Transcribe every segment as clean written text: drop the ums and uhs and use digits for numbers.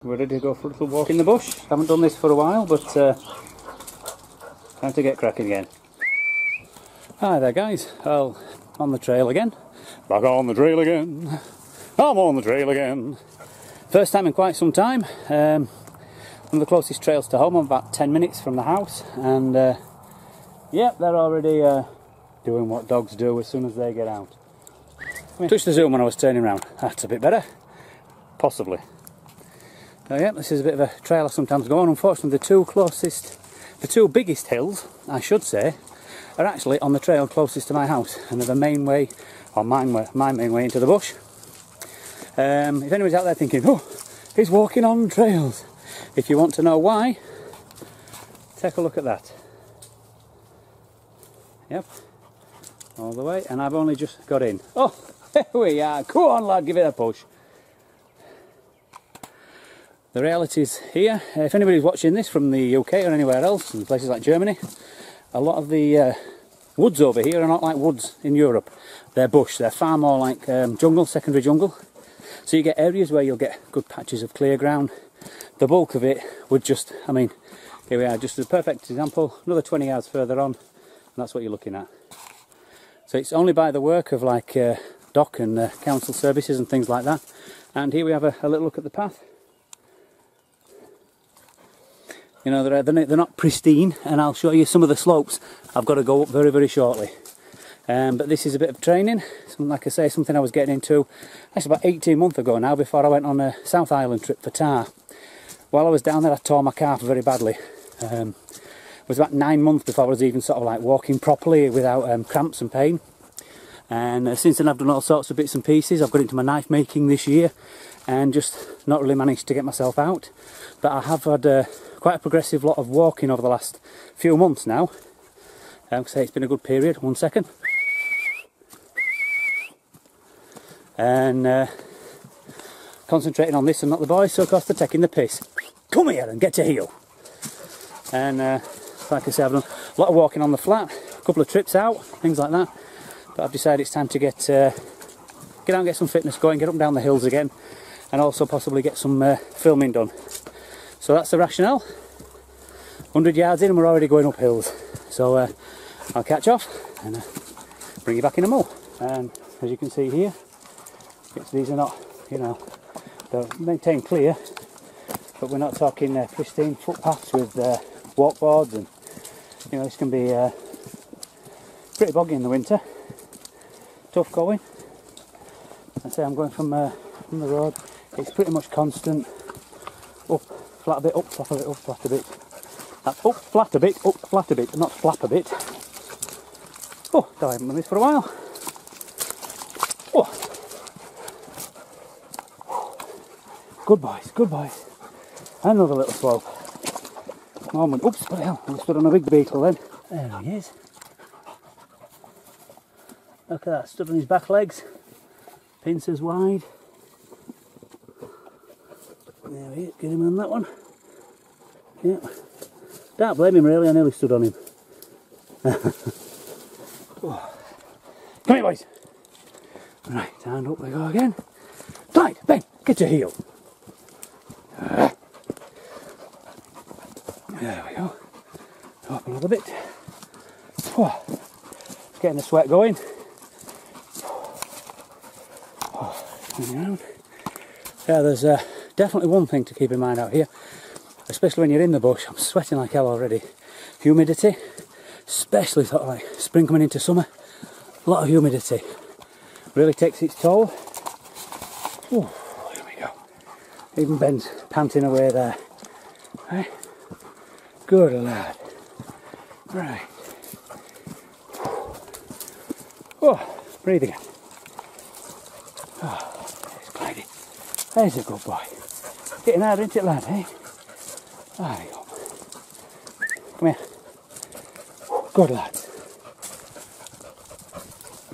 We're ready to go for a little walk in the bush. Haven't done this for a while, but time to get cracking again. Hi there guys, well, on the trail again. Back on the trail again. I'm on the trail again. First time in quite some time. One of the closest trails to home. I'm about 10 minutes from the house, and yeah, they're already doing what dogs do as soon as they get out. Touched the zoom when I was turning around. That's a bit better. Possibly. So yeah, this is a bit of a trail I sometimes go on. Unfortunately, the two biggest hills, I should say, are actually on the trail closest to my house, and they're the main way, or my main way into the bush. If anybody's out there thinking, oh, he's walking on trails, if you want to know why, take a look at that. Yep, all the way, and I've only just got in. Oh, there we are. Go on, lad, give it a push. The reality is here, if anybody's watching this from the UK or anywhere else, in places like Germany, a lot of the woods over here are not like woods in Europe. They're bush, they're far more like jungle, secondary jungle. So you get areas where you'll get good patches of clear ground. The bulk of it would just, I mean, here we are, just a perfect example, another 20 yards further on, and that's what you're looking at. So it's only by the work of like DOC and council services and things like that. And here we have a little look at the path. You know, they're not pristine, and I'll show you some of the slopes I've got to go up very, very shortly. But this is a bit of training, like I say, something I was getting into actually about 18 months ago now, before I went on a South Island trip for tar. While I was down there, I tore my calf very badly. It was about 9 months before I was even sort of like walking properly without cramps and pain. And since then I've done all sorts of bits and pieces. I've got into my knife making this year and just not really managed to get myself out. But I have had quite a progressive lot of walking over the last few months now. So it's been a good period. 1 second. And concentrating on this and not the boys, so of course they're taking the piss. Come here and get to heel. And like I say, I've done a lot of walking on the flat, a couple of trips out, things like that. But I've decided it's time to get out and get some fitness going, get up and down the hills again, and also possibly get some filming done. So that's the rationale. 100 yards in and we're already going up hills. So I'll catch off and bring you back in a more. And as you can see here, these are not, you know, they're maintained clear, but we're not talking pristine footpaths with walk boards, and you know, this can be pretty boggy in the winter. Tough going. I say I'm going from the road. It's pretty much constant. Up, flat a bit, up, flap a bit, up, flat a bit. That's up, flat a bit, up, flat a bit, not flap a bit. Oh, I haven't done this for a while. Oh. Good boys, good boys. Another little slope. Moment. Oops, what the hell? I stood on a big beetle then. There he is. Look at that, stood on his back legs. Pincers wide. There he is, get him on that one. Yeah. Don't blame him really, I nearly stood on him. Oh. Come here boys. Right, hand up we go again. Slide, bang, get your heel. There we go. Up a little bit. Oh. Getting the sweat going. Yeah, there's definitely one thing to keep in mind out here, especially when you're in the bush. I'm sweating like hell already. Humidity, especially sort of like spring coming into summer. A lot of humidity really takes its toll. Ooh, there we go. Even Ben's panting away there. Right. Good lad. Right. Oh, breathe again. Oh, there's Clyde. There's a good boy. Getting hard, isn't it, lad, eh? There you go. Come here. Good lad.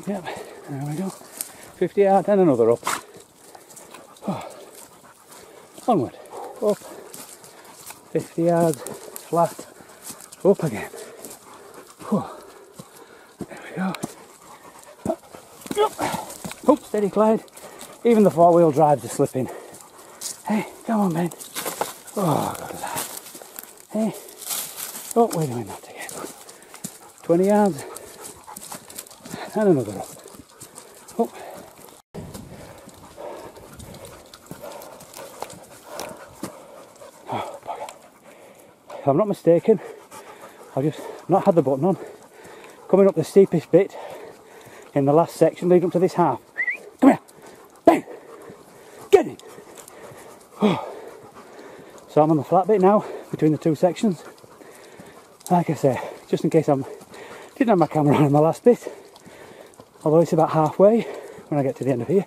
Yep, there we go. 50 yards and another up. Oh. Onward. Up. 50 yards. Flat. Up again. Oh. There we go. Oh, steady Clyde. Even the 4-wheel drives are slipping. Hey, come on Ben. Oh, look at that. Hey. Oh, we're doing that again. 20 yards. And another up. Oh. Oh, bugger. If I'm not mistaken, I've just not had the button on. Coming up the steepest bit in the last section leading up to this half. Come here. Bang. Get in. Oh. So I'm on the flat bit now between the two sections. Like I say, just in case I didn't have my camera on in the last bit, although it's about halfway when I get to the end of here.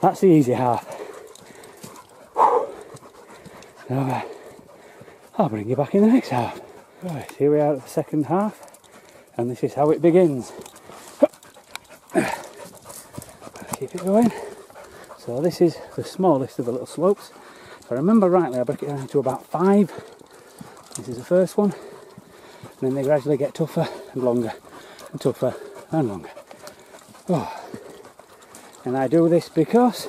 That's the easy half. So I'll bring you back in the next half. Right, here we are at the second half, and this is how it begins. Keep it going. So this is the smallest of the little slopes. If I remember rightly, I break it down into about 5. This is the first one, and then they gradually get tougher and longer, and tougher and longer. Oh. And I do this because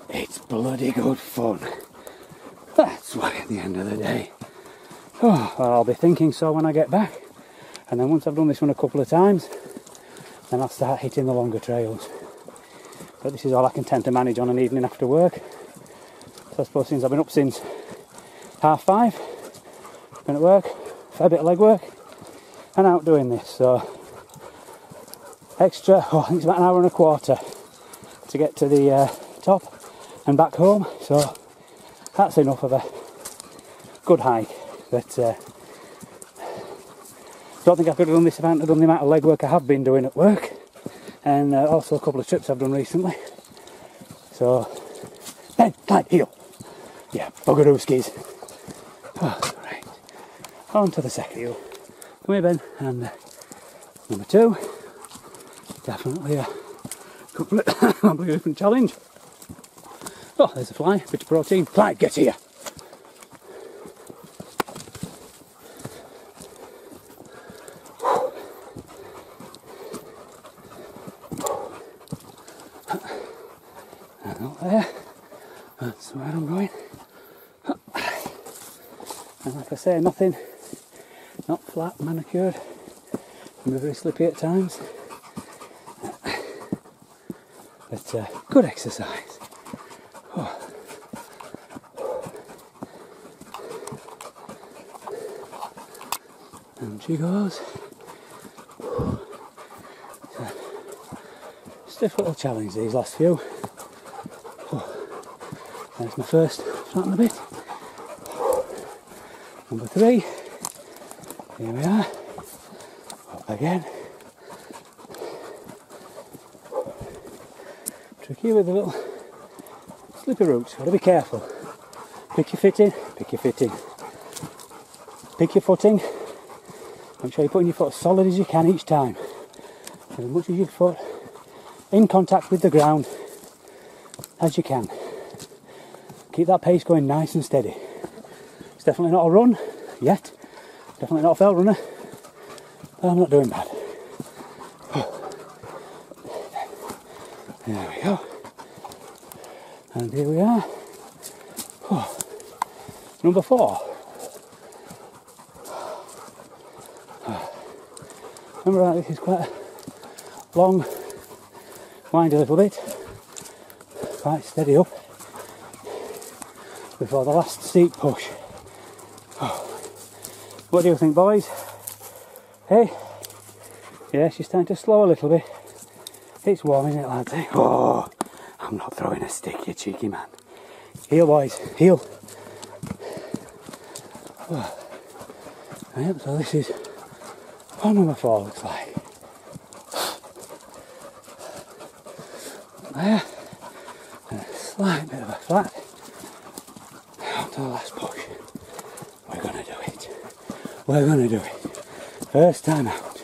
it's bloody good fun. That's why at the end of the day. Oh, well, I'll be thinking so when I get back, and then once I've done this one a couple of times, then I'll start hitting the longer trails. But this is all I can tend to manage on an evening after work. So I suppose since I've been up since 5:30, been at work, fair bit of leg work, and out doing this. So extra, I think it's about an hour and a quarter to get to the top and back home. So that's enough of a good hike. But don't think I could have done this if I hadn't done the amount of leg work I have been doing at work, and also a couple of trips I've done recently. So bend, climb, heel. Yeah, buggerooskies. Oh, right. On to the second heel. Come here, Ben. And number 2. Definitely a completely different challenge. Oh, there's a fly. Bit of protein. Fly, get here. And up there. That's where I'm going. And like I say, nothing, not flat, manicured, and very slippy at times. But good exercise. Oh. And she goes. Stiff little challenge these last few. Oh. There's my first flatten a bit. Number 3. Here we are. Up again. Tricky with the little slippery roots. Got to be careful. Pick your footing. Pick your footing. Pick your footing. Make sure you're putting your foot as solid as you can each time. As much as your foot in contact with the ground as you can. Keep that pace going nice and steady. It's definitely not a run yet. Definitely not a fell runner. But I'm not doing bad. There we go. And here we are. Number 4. Remember that this is quite a long, windy little bit. Quite steady up before the last steep push. What do you think, boys? Hey? Yeah, she's starting to slow a little bit. It's warm, isn't it, lads? Eh? Oh, I'm not throwing a stick, you cheeky man. Heel, boys, heel. Oh. Yep, so this is what number 4 looks like. There. And a slight bit of a flat. On to the last push. We're going to do it. We're going to do it. First time out.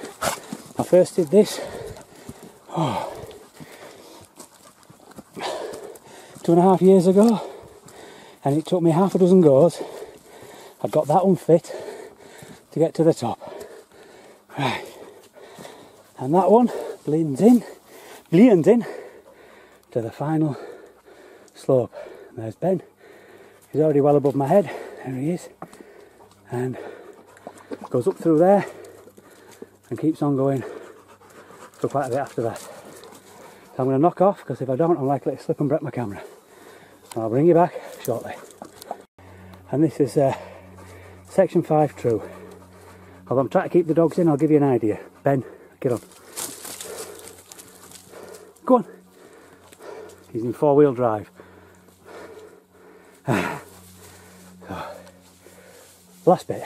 I first did this 2.5 years ago, and it took me half a dozen goes. I got that unfit to get to the top. Right. And that one blends in to the final slope. And there's Ben He's already well above my head. There he is. And goes up through there and keeps on going for quite a bit after that. So I'm going to knock off, because if I don't, I'm likely to slip and break my camera. So I'll bring you back shortly. And this is section 5 true. Although I'm trying to keep the dogs in, I'll give you an idea. Ben, get on. Go on. He's in 4-wheel drive. Last bit.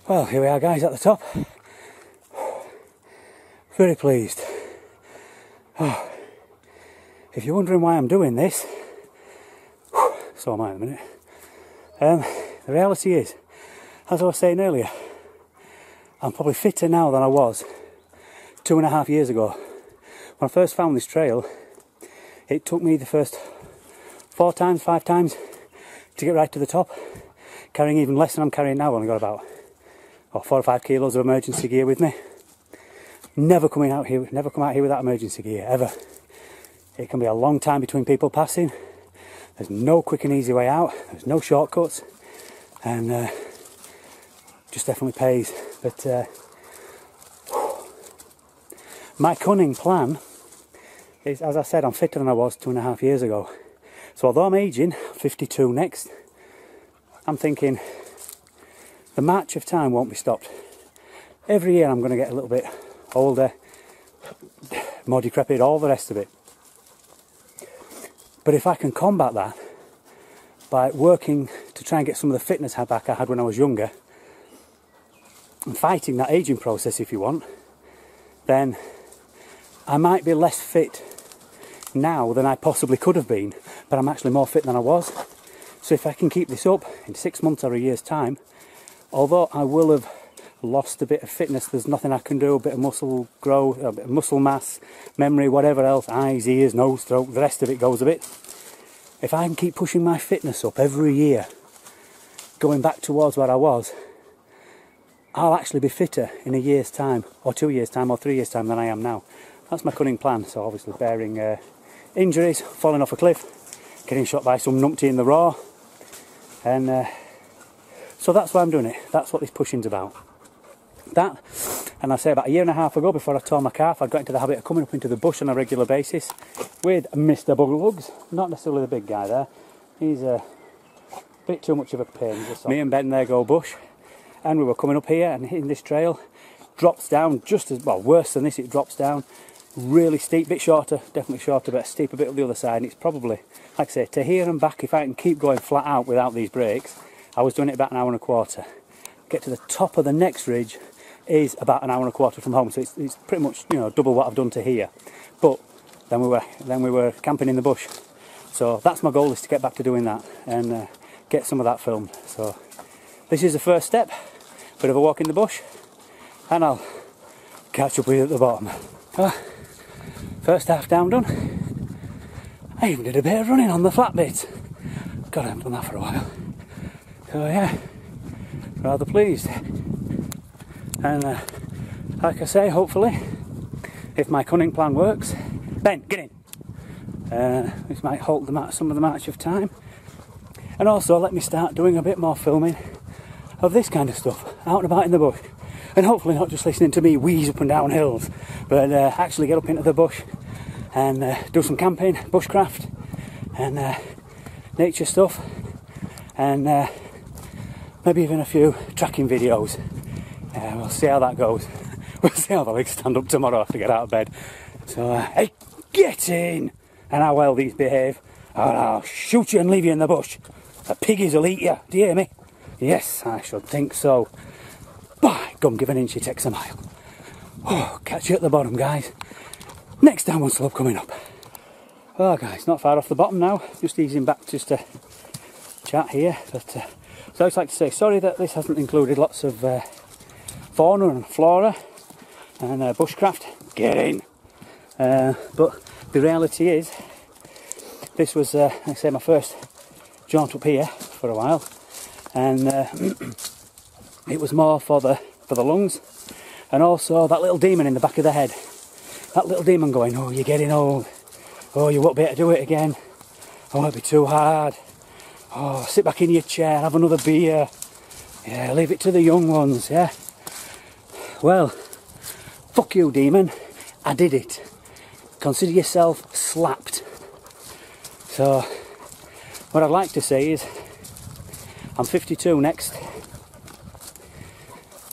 Well, here we are, guys, at the top. Very pleased. Oh. If you're wondering why I'm doing this, so am I in a minute. The reality is, as I was saying earlier, I'm probably fitter now than I was 2.5 years ago. When I first found this trail, it took me the first 5 times to get right to the top, carrying even less than I'm carrying now. I've only got about 4 or 5 kilos of emergency gear with me. Never come out here without emergency gear, ever. It can be a long time between people passing. There's no quick and easy way out. There's no shortcuts, and just definitely pays. But my cunning plan is, as I said, I'm fitter than I was 2.5 years ago. So although I'm aging, 52 next, I'm thinking the march of time won't be stopped. Every year I'm going to get a little bit older, more decrepit, all the rest of it. But if I can combat that by working to try and get some of the fitness back I had when I was younger, and fighting that aging process, if you want, then I might be less fit now than I possibly could have been, but I'm actually more fit than I was. So if I can keep this up in 6 months or a year's time, although I will have lost a bit of fitness, there's nothing I can do, a bit of muscle growth, a bit of muscle mass, memory, whatever else, eyes, ears, nose, throat, the rest of it goes a bit. If I can keep pushing my fitness up every year, going back towards what I was, I'll actually be fitter in a year's time, or 2 years' time, or 3 years' time than I am now. That's my cunning plan. So obviously bearing injuries, falling off a cliff, getting shot by some numpty in the raw, and so that's why I'm doing it. That's what this pushing's about. That, and I say about 1.5 years ago, before I tore my calf, I got into the habit of coming up into the bush on a regular basis with Mr. Bugglebugs, not necessarily the big guy there. He's a bit too much of a pain. Me and Ben there go bush, and we were coming up here and hitting this trail. Drops down just as, well, worse than this, it drops down really steep, bit shorter, definitely shorter, but steep a bit on the other side. And it's probably, like I say, to here and back, if I can keep going flat out without these brakes, I was doing it about 1.25 hours. Get to the top of the next ridge is about 1.25 hours from home, so it's pretty much, you know, double what I've done to here. But then we were camping in the bush, so that's my goal, is to get back to doing that and get some of that filmed. So this is the first step, bit of a walk in the bush, and I'll catch up with you at the bottom. First half down done. I even did a bit of running on the flat bits. God, I haven't done that for a while. So yeah, rather pleased. And like I say, hopefully, if my cunning plan works, Ben, get in. This might halt some of the march of time, and also let me start doing a bit more filming of this kind of stuff, out and about in the bush, and hopefully not just listening to me wheeze up and down hills, but actually get up into the bush and do some camping, bushcraft, and nature stuff, and maybe even a few tracking videos. We'll see how that goes. We'll see how the legs stand up tomorrow after I get out of bed. So, hey, get in! And how well these behave, or I'll shoot you and leave you in the bush. The piggies will eat you, do you hear me? Yes, I should think so. By gum, give an inch, it takes a mile. Oh, catch you at the bottom, guys. Next down one slope coming up. Oh, guys, not far off the bottom now. Just easing back just to chat here. But so I'd like to say sorry that this hasn't included lots of fauna and flora and bushcraft. Get in. But the reality is, this was, like I say, my first jaunt up here for a while, and it was more for the lungs, and also that little demon in the back of the head. That little demon going, oh, you're getting old. Oh, you won't be able to do it again. Oh, it'll be too hard. Oh, sit back in your chair, have another beer. Yeah, leave it to the young ones, yeah. Well, fuck you, demon. I did it. Consider yourself slapped. So, what I'd like to say is, I'm 52 next.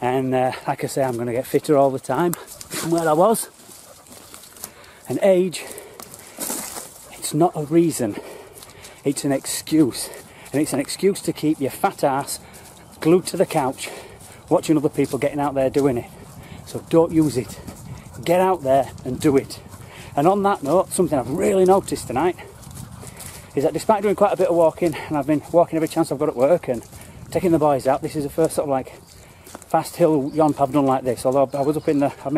And like I say, I'm going to get fitter all the time from where I was. And age, it's not a reason, it's an excuse. And it's an excuse to keep your fat ass glued to the couch, watching other people getting out there doing it. So don't use it. Get out there and do it. And on that note, something I've really noticed tonight is that despite doing quite a bit of walking, and I've been walking every chance I've got at work and taking the boys out, this is the first sort of like fast hill yomp I've done like this. Although I was up in the, I've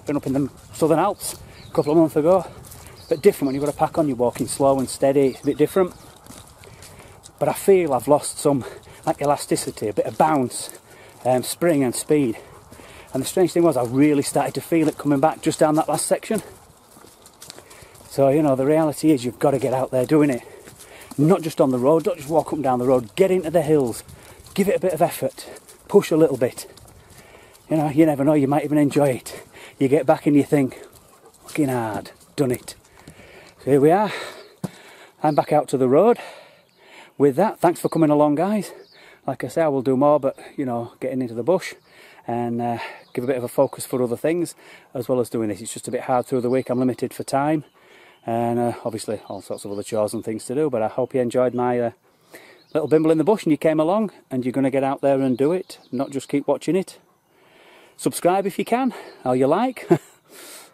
been up in the Southern Alps a couple of months ago. But different when you've got a pack on, you're walking slow and steady, it's a bit different. But I feel I've lost some like elasticity, a bit of bounce, spring and speed. And the strange thing was, I really started to feel it coming back just down that last section. So, you know, the reality is you've got to get out there doing it. Not just on the road, don't just walk up and down the road, get into the hills, give it a bit of effort, push a little bit. You know, you never know, you might even enjoy it. You get back and you think, fucking hard, done it. So here we are, I'm back out to the road. With that, thanks for coming along, guys. Like I say, I will do more, but, you know, getting into the bush and give a bit of a focus for other things, as well as doing this. It's just a bit hard through the week, I'm limited for time, and obviously all sorts of other chores and things to do, but I hope you enjoyed my little bimble in the bush and you came along, and you're going to get out there and do it, not just keep watching it. Subscribe if you can, or you like,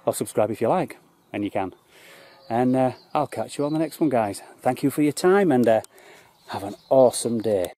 or subscribe if you like, and you can. And I'll catch you on the next one, guys. Thank you for your time, and have an awesome day.